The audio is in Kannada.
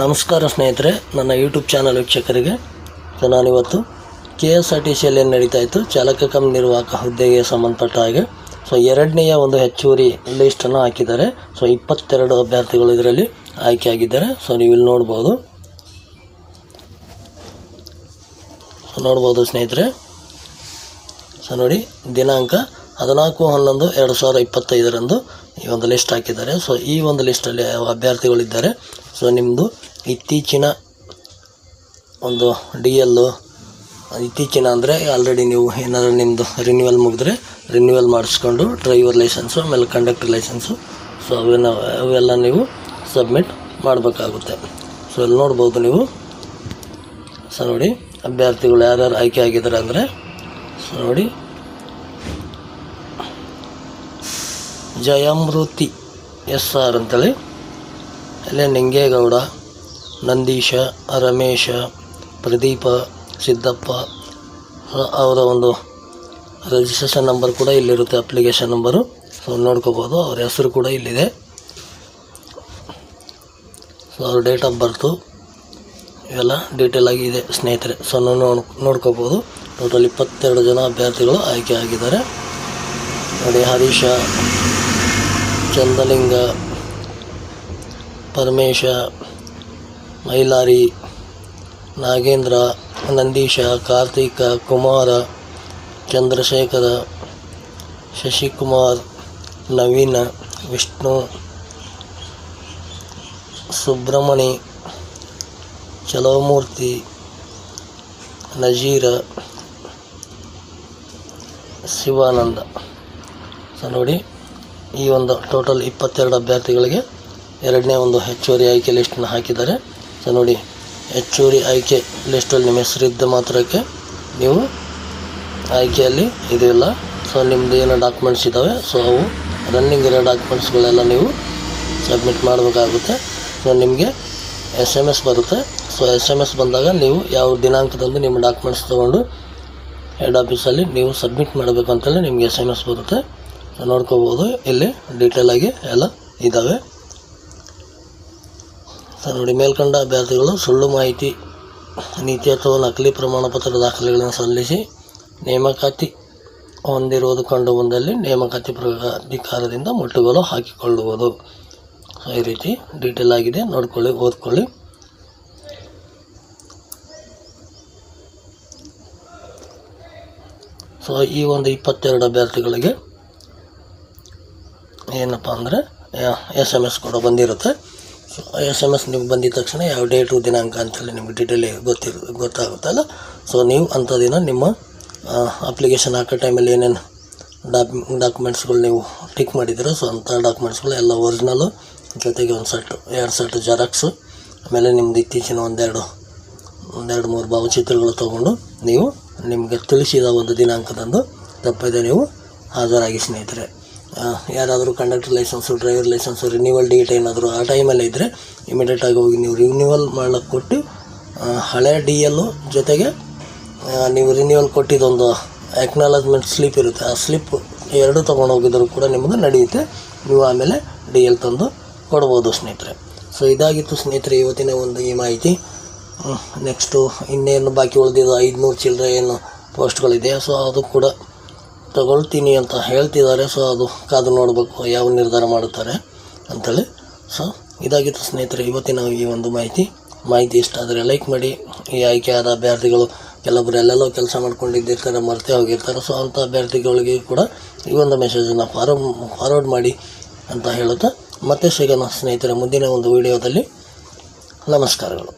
ನಮಸ್ಕಾರ ಸ್ನೇಹಿತರೆ, ನನ್ನ ಯೂಟ್ಯೂಬ್ ಚಾನಲ್ ವೀಕ್ಷಕರಿಗೆ. ಸೊ ನಾನಿವತ್ತು KSRTCಯಲ್ಲಿ ಏನು ನಡೀತಾ ಇತ್ತು, ಚಾಲಕ ಕಮ್ ನಿರ್ವಾಹಕ ಹುದ್ದೆಗೆ ಸಂಬಂಧಪಟ್ಟ ಹಾಗೆ ಸೊ ಎರಡನೆಯ ಒಂದು ಹೆಚ್ಚುವರಿ ಲಿಸ್ಟನ್ನು ಹಾಕಿದ್ದಾರೆ. ಸೊ 22 ಅಭ್ಯರ್ಥಿಗಳು ಇದರಲ್ಲಿ ಆಯ್ಕೆಯಾಗಿದ್ದಾರೆ. ಸೊ ನೀವು ಇಲ್ಲಿ ನೋಡ್ಬೋದು ಸ್ನೇಹಿತರೆ. ಸೊ ನೋಡಿ, ದಿನಾಂಕ 14/11/2025 ಈ ಒಂದು ಲಿಸ್ಟ್ ಹಾಕಿದ್ದಾರೆ. ಸೊ ಈ ಒಂದು ಲಿಸ್ಟಲ್ಲಿ ಯಾವ ಅಭ್ಯರ್ಥಿಗಳಿದ್ದಾರೆ, ಸೊ ನಿಮ್ಮದು ಇತ್ತೀಚಿನ ಒಂದು DL ಇತ್ತೀಚಿನ ಅಂದರೆ ಆಲ್ರೆಡಿ ನೀವು ಏನಾದರೂ ನಿಮ್ಮದು ರಿನ್ಯೂವಲ್ ಮುಗಿದ್ರೆ ರಿನ್ಯೂವಲ್ ಮಾಡಿಸ್ಕೊಂಡು ಡ್ರೈವರ್ ಲೈಸೆನ್ಸು, ಆಮೇಲೆ ಕಂಡಕ್ಟರ್ ಲೈಸೆನ್ಸು, ಸೊ ಅವೆಲ್ಲ ನೀವು ಸಬ್ಮಿಟ್ ಮಾಡಬೇಕಾಗುತ್ತೆ. ಸೊ ಇಲ್ಲಿ ನೋಡ್ಬೋದು ನೀವು. ಸೊ ನೋಡಿ, ಅಭ್ಯರ್ಥಿಗಳು ಯಾರ್ಯಾರು ಆಯ್ಕೆ ಆಗಿದ್ದಾರೆ ಅಂದರೆ, ಸೊ ನೋಡಿ, ಜಯಮೃತಿ SR ಅಂತೇಳಿ, ಅಲ್ಲೇ ನಿಂಗೇಗೌಡ, ನಂದೀಶ, ರಮೇಶ, ಪ್ರದೀಪ, ಸಿದ್ದಪ್ಪ. ಅವರ ಒಂದು ರಿಜಿಸ್ಟ್ರೇಷನ್ ನಂಬರ್ ಕೂಡ ಇಲ್ಲಿರುತ್ತೆ, ಅಪ್ಲಿಕೇಶನ್ ನಂಬರು. ಸೊ ನೋಡ್ಕೋಬೋದು, ಅವ್ರ ಹೆಸರು ಕೂಡ ಇಲ್ಲಿದೆ. ಸೊ ಅವ್ರ ಡೇಟ್ ಆಫ್ ಬರ್ತು ಇವೆಲ್ಲ ಡೀಟೇಲ್ ಆಗಿ ಇದೆ ಸ್ನೇಹಿತರೆ. ಸೊ ನೋಡ್ಕೋಬೋದು. ಟೋಟಲ್ 22 ಜನ ಅಭ್ಯರ್ಥಿಗಳು ಆಯ್ಕೆ ಆಗಿದ್ದಾರೆ. ನೋಡಿ, ಹರೀಶ, ಚಂದಲಿಂಗ, ಪರಮೇಶ, ಮೈಲಾರಿ, ನಾಗೇಂದ್ರ, ನಂದೀಶ, ಕಾರ್ತಿಕ, ಕುಮಾರ, ಚಂದ್ರಶೇಖರ, ಶಶಿಕುಮಾರ್, ನವೀನ, ವಿಷ್ಣು, ಸುಬ್ರಹ್ಮಣಿ, ಚಲವಮೂರ್ತಿ, ನಜೀರ, ಶಿವಾನಂದ. ಸೊ ನೋಡಿ, ಈ ಒಂದು ಟೋಟಲ್ 22 ಅಭ್ಯರ್ಥಿಗಳಿಗೆ ಎರಡನೇ ಒಂದು ಹೆಚ್ಚುವರಿ ಆಯ್ಕೆ ಲಿಸ್ಟನ್ನು ಹಾಕಿದ್ದಾರೆ. ಸೊ ನೋಡಿ, ಹೆಚ್ಚುವರಿ ಆಯ್ಕೆ ಲಿಸ್ಟಲ್ಲಿ ನಿಮ್ಮ ಹೆಸರಿದ್ದ ಮಾತ್ರಕ್ಕೆ ನೀವು ಆಯ್ಕೆಯಲ್ಲಿ ಇದೆಲ್ಲ. ಸೊ ನಿಮ್ಮದು ಏನೋ ಡಾಕ್ಯುಮೆಂಟ್ಸ್ ಇದ್ದಾವೆ, ಸೊ ಅವು ರನ್ನಿಂಗ್ ಇರೋ ಡಾಕ್ಯುಮೆಂಟ್ಸ್ಗಳೆಲ್ಲ ನೀವು ಸಬ್ಮಿಟ್ ಮಾಡಬೇಕಾಗುತ್ತೆ. ಸೊ ನಿಮಗೆ SMS ಬರುತ್ತೆ. ಸೊ SMS ಬಂದಾಗ ನೀವು ಯಾವ ದಿನಾಂಕದಂದು ನಿಮ್ಮ ಡಾಕ್ಯುಮೆಂಟ್ಸ್ ತೊಗೊಂಡು ಹೆಡ್ ಆಫೀಸಲ್ಲಿ ನೀವು ಸಬ್ಮಿಟ್ ಮಾಡಬೇಕು ಅಂತೇಳಿ ನಿಮಗೆ SMS ಬರುತ್ತೆ. ಸೊ ನೋಡ್ಕೋಬೋದು, ಇಲ್ಲಿ ಡೀಟೇಲಾಗಿ ಎಲ್ಲ ಇದ್ದಾವೆ. ಸೊ ನೋಡಿ, ಮೇಲ್ಕಂಡ ಅಭ್ಯರ್ಥಿಗಳು ಸುಳ್ಳು ಮಾಹಿತಿ, ನೀತಿ ಅಥವಾ ನಕಲಿ ಪ್ರಮಾಣಪತ್ರ ದಾಖಲೆಗಳನ್ನು ಸಲ್ಲಿಸಿ ನೇಮಕಾತಿ ಹೊಂದಿರುವುದು ಕಂಡು ಬಂದಲ್ಲಿ ನೇಮಕಾತಿ ಪ್ರಾಧಿಕಾರದಿಂದ ಮುಟ್ಟುಗೋಲು ಹಾಕಿಕೊಳ್ಳುವುದು. ಸೊ ಈ ರೀತಿ ಡೀಟೇಲ್ ಆಗಿದೆ, ನೋಡ್ಕೊಳ್ಳಿ, ಓದ್ಕೊಳ್ಳಿ. ಸೊ ಈ ಒಂದು 22 ಅಭ್ಯರ್ಥಿಗಳಿಗೆ ಏನಪ್ಪ ಅಂದರೆ SMS ಕೂಡ ಬಂದಿರುತ್ತೆ. ಸೊ SMS ನಿಮ್ಗೆ ಬಂದಿದ ತಕ್ಷಣ ಯಾವ ಡೇಟು ದಿನಾಂಕ ಅಂತೇಳಿ ನಿಮ್ಗೆ ಡೀಟೇಲ್ ಗೊತ್ತಾಗುತ್ತಲ್ಲ. ಸೊ ನೀವು ಅಂಥ ದಿನ ನಿಮ್ಮ ಅಪ್ಲಿಕೇಶನ್ ಹಾಕೋ ಟೈಮಲ್ಲಿ ಏನೇನು ಡಾಕ್ಯುಮೆಂಟ್ಸ್ಗಳು ನೀವು ಟಿಕ್ ಮಾಡಿದ್ದೀರೋ, ಸೊ ಅಂಥ ಡಾಕ್ಯುಮೆಂಟ್ಸ್ಗಳು ಎಲ್ಲ ಒರಿಜಿನಲ್ಲು, ಜೊತೆಗೆ 2 ಸೆಟ್ ಜೆರಾಕ್ಸು, ಆಮೇಲೆ ನಿಮ್ಮದು ಇತ್ತೀಚಿನ ಒಂದೆರಡು 3 ಭಾವಚಿತ್ರಗಳು ತೊಗೊಂಡು ನೀವು ನಿಮಗೆ ತಿಳಿಸಿದ ಒಂದು ದಿನಾಂಕದಂದು ತಪ್ಪದೆ ನೀವು ಹಾಜರಾಗಿ ಸ್ನೇಹಿತರೆ. ಯಾರಾದರೂ conductor licence, driver licence renewal date ಏನಾದರೂ ಆ ಟೈಮಲ್ಲಿ ಇದ್ದರೆ ಇಮಿಡಿಯೇಟಾಗಿ ಹೋಗಿ ನೀವು ರಿನ್ಯೂವಲ್ ಮಾಡ್ಲಿಕ್ಕೆ ಕೊಟ್ಟು ಹಳೆ DL ಜೊತೆಗೆ ನೀವು ರಿನ್ಯೂವಲ್ ಕೊಟ್ಟಿದ್ದೊಂದು ಅಕ್ನಾಲಜ್ಮೆಂಟ್ ಸ್ಲಿಪ್ ಇರುತ್ತೆ, ಆ ಸ್ಲಿಪ್ 2 ತೊಗೊಂಡು ಹೋಗಿದ್ರು ಕೂಡ ನಿಮ್ಮದು ನಡೆಯುತ್ತೆ. ನೀವು ಆಮೇಲೆ DL ತಂದು ಕೊಡ್ಬೋದು ಸ್ನೇಹಿತರೆ. ಸೊ ಇದಾಗಿತ್ತು ಸ್ನೇಹಿತರೆ ಇವತ್ತಿನ ಒಂದು ಈ ಮಾಹಿತಿ. ನೆಕ್ಸ್ಟು ಇನ್ನೇನು ಬಾಕಿ ಉಳಿದಿದ್ದು 500 ಚಿಲ್ಲರೆ ಏನು ಪೋಸ್ಟ್ಗಳಿದೆ, ಸೊ ಅದು ಕೂಡ ತಗೊಳ್ತೀನಿ ಅಂತ ಹೇಳ್ತಿದ್ದಾರೆ. ಸೊ ಅದು ಕಾದು ನೋಡಬೇಕು ಯಾವ ನಿರ್ಧಾರ ಮಾಡುತ್ತಾರೆ ಅಂಥೇಳಿ. ಸೊ ಇದಾಗಿತ್ತು ಸ್ನೇಹಿತರೆ ಇವತ್ತಿನ ಈ ಒಂದು ಮಾಹಿತಿ ಇಷ್ಟ ಆದರೆ ಲೈಕ್ ಮಾಡಿ. ಈ ಆಯ್ಕೆಯಾದ ಅಭ್ಯರ್ಥಿಗಳು ಕೆಲವೊಬ್ಬರು ಎಲ್ಲೆಲ್ಲೋ ಕೆಲಸ ಮಾಡ್ಕೊಂಡಿದ್ದಿರ್ತಾರೆ, ಮರೆತೇ ಹೋಗಿರ್ತಾರೆ. ಸೊ ಅಂಥ ಅಭ್ಯರ್ಥಿಗಳಿಗೆ ಕೂಡ ಈ ಒಂದು ಮೆಸೇಜನ್ನು ಫಾರ್ವರ್ಡ್ ಮಾಡಿ ಅಂತ ಹೇಳುತ್ತಾ ಮತ್ತೆ ಸಿಗೋಣ ಸ್ನೇಹಿತರೆ ಮುಂದಿನ ಒಂದು ವಿಡಿಯೋದಲ್ಲಿ. ನಮಸ್ಕಾರಗಳು.